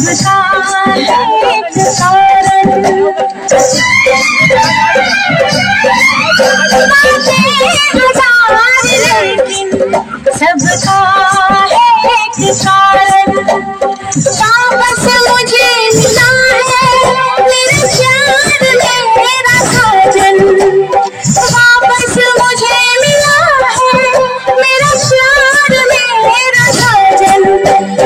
सबका एक कारण लेकिन सबका एक कारण वापस मुझे मिला है मेरे प्यार मेरा साजन वापस मुझे मिला है मेरा प्यार मेरा साजन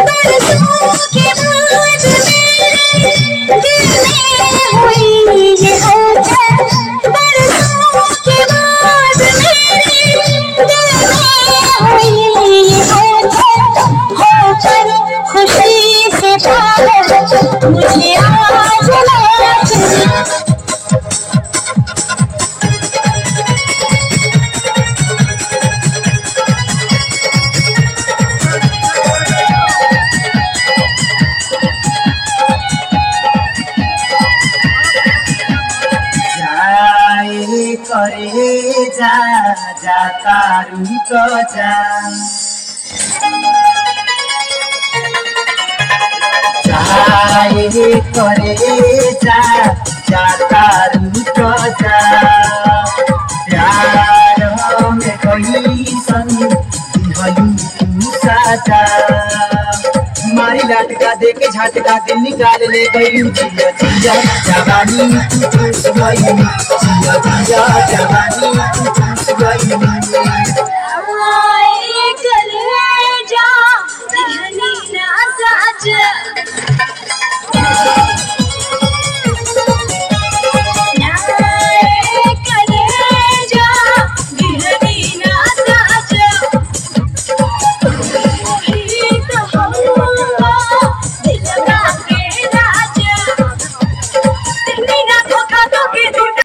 बरसों के बाद मेरे दिल में हुई ये हलचल बरसों के बाद मेरे दिल में हुई ये हलचल होकर खुशी से पागल मुझे आज नाच करे जा तारू तो जा करे जा तारू तो जा प्यार में कोई संग साजा मारी लाटका दे के झटका दिल निकाल ले गई जिया जिया जवानी तू चूस गई जिया जिया जवानी तू चूस गई